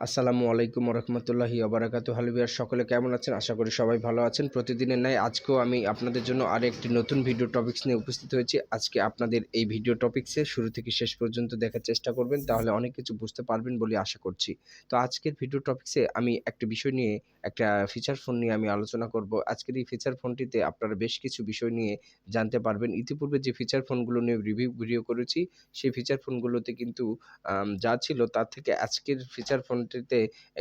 আসসালামু আলাইকুম রহমতুল্লাহি ওবারাকাতু। হ্যালো ভিউয়ার্স, সকলে কেমন আছেন? আশা করি সবাই ভালো আছেন। প্রতিদিনের ন্যায় আজকেও আমি আপনাদের জন্য আরেকটি নতুন ভিডিও টপিকস নিয়ে উপস্থিত হয়েছি। আজকে আপনাদের এই ভিডিও টপিকসে শুরু থেকে শেষ পর্যন্ত দেখার চেষ্টা করবেন, তাহলে অনেক কিছু বুঝতে পারবেন বলে আশা করছি। তো আজকের ভিডিও টপিকসে আমি একটা বিষয় নিয়ে, একটা ফিচার ফোন নিয়ে আমি আলোচনা করব। আজকের এই ফিচার ফোনটিতে আপনারা বেশ কিছু বিষয় নিয়ে জানতে পারবেন। ইতিপূর্বে যে ফিচার ফোনগুলো নিয়ে রিভিউ ভিডিও করেছি, সেই ফিচার ফোনগুলোতে কিন্তু যা ছিল তার থেকে আজকের ফিচার ফোনটিতে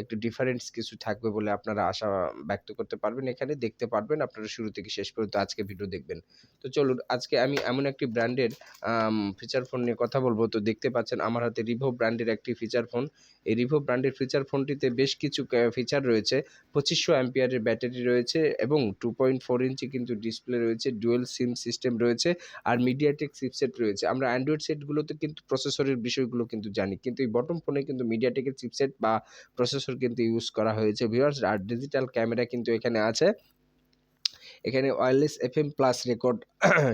একটু ডিফারেন্স কিছু থাকবে বলে আপনারা আশা ব্যক্ত করতে পারবেন। এখানে দেখতে পারবেন, আপনারা শুরু থেকে শেষ পর্যন্ত আজকে ভিডিও দেখবেন। তো চলুন, আজকে আমি এমন একটি ব্র্যান্ডের ফিচার ফোন নিয়ে কথা বলব। তো দেখতে পাচ্ছেন আমার হাতে Revo ব্র্যান্ডের একটি ফিচার ফোন। এই Revo ব্র্যান্ডের ফিচার ফোনটিতে বেশ কিছু ফিচার রয়েছে। 2500 অ্যাম্পিয়ারের ব্যাটারি রয়েছে এবং 2.4 ইঞ্চি কিন্তু ডিসপ্লে রয়েছে, ডুয়াল সিম সিস্টেম রয়েছে আর MediaTek চিপসেট রয়েছে। আমরা অ্যান্ড্রয়েড সেটগুলোতে কিন্তু প্রসেসরের বিষয়গুলো কিন্তু জানি। কিন্তু এই বটম ফোনে কিন্তু MediaTek এর চিপসেট বা প্রসেসর কিন্তু ইউজ করা হয়েছে ভিউয়ার্স। আর ডিজিটাল ক্যামেরা কিন্তু এখানে আছে। এখানে wireless FM plus record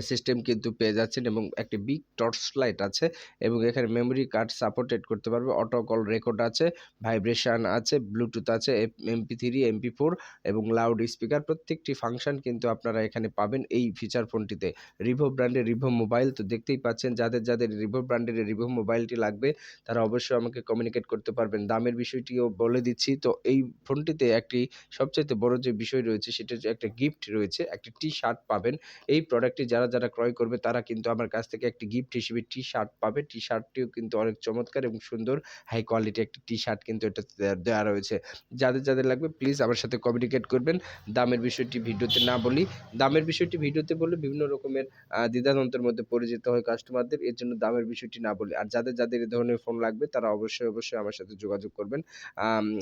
system কিন্তু পেয়ে যাচ্ছেন এবং একটি বিগ টর্চ লাইট আছে এবং এখানে মেমোরি কার্ড সাপোর্টেড করতে পারবে, অটো কল রেকর্ড আছে, ভাইব্রেশন আছে, ব্লুটুথ আছে, MP3, MP4 এবং লাউড স্পিকার প্রত্যেকটি ফাংশন কিন্তু আপনারা এখানে পাবেন এই ফিচার ফোনটিতে। Revo ব্র্যান্ডের Revo মোবাইল তো দেখতেই পাচ্ছেন, যাদের Revo ব্র্যান্ডের Revo মোবাইলটি লাগবে তারা অবশ্যই আমাকে কমিউনিকেট করতে পারবেন। দামের বিষয়টিও বলে দিচ্ছি। তো এই ফোনটিতে একটি সবচাইতে বড় যে বিষয় রয়েছে সেটা হচ্ছে একটা গিফট রয়েছে, একটা টি-শার্ট পাবেন। এই প্রোডাক্টটি যারা ক্রয় করবে তারা কিন্তু আমার কাছ থেকে একটি গিফট হিসেবে টি-শার্ট পাবে। টি-শার্টটিও কিন্তু অনেক চমৎকার এবং সুন্দর হাই কোয়ালিটি একটি টি-শার্ট কিন্তু এটাতে দেয়া রয়েছে। যাদের লাগবে প্লিজ আমার সাথে কমিউনিকেট করবেন। দামের বিষয়টি ভিডিওতে না বলি। দামের বিষয়টি ভিডিওতে বললে বিভিন্ন রকমের দ্বিধাদ্বন্দ্বের মধ্যে পড়ে যেতে হয় কাস্টমারদের। এর জন্য দামের বিষয়টি না বলি। আর যাদের এ ধরনের ফোন লাগবে তারা অবশ্যই আমার সাথে যোগাযোগ করবেন।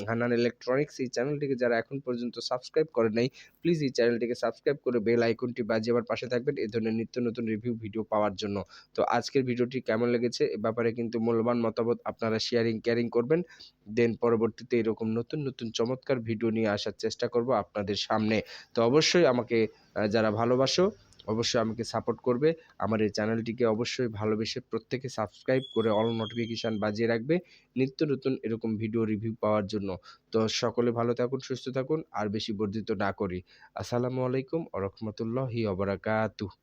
হান্নান ইলেকট্রনিক্স এই চ্যানেলটিকে যারা এখন পর্যন্ত সাবস্ক্রাইব করেন নাই, প্লিজ এই চ্যানেলটিকে সাবস্ক্রাইব করে বেল আইকনটি বাজিয়ে আমার পাশে থাকবেন এই ধরনের নিত্য নতুন রিভিউ ভিডিও পাওয়ার জন্য। তো আজকের ভিডিওটি কেমন লেগেছে এ ব্যাপারে কিন্তু মূল্যবান মতামত আপনারা কেয়ারিং করবেন। দেন পরবর্তীতে এরকম নতুন চমৎকার ভিডিও নিয়ে আসার চেষ্টা করব আপনাদের সামনে। তো অবশ্যই আমাকে যারা ভালোবাসো অবশ্যই আমাকে সাপোর্ট করবে। আমার এই চ্যানেলটিকে অবশ্যই ভালোবেসে প্রত্যেকে সাবস্ক্রাইব করে অল নোটিফিকেশন বাজিয়ে রাখবে নিত্য নতুন এরকম ভিডিও রিভিউ পাওয়ার জন্য। তো সকলে ভালো থাকুন, সুস্থ থাকুন আর বেশি বর্ধিত না করি। আসসালামু আলাইকুম ওয়া রাহমাতুল্লাহি ওয়া বারাকাতুহু।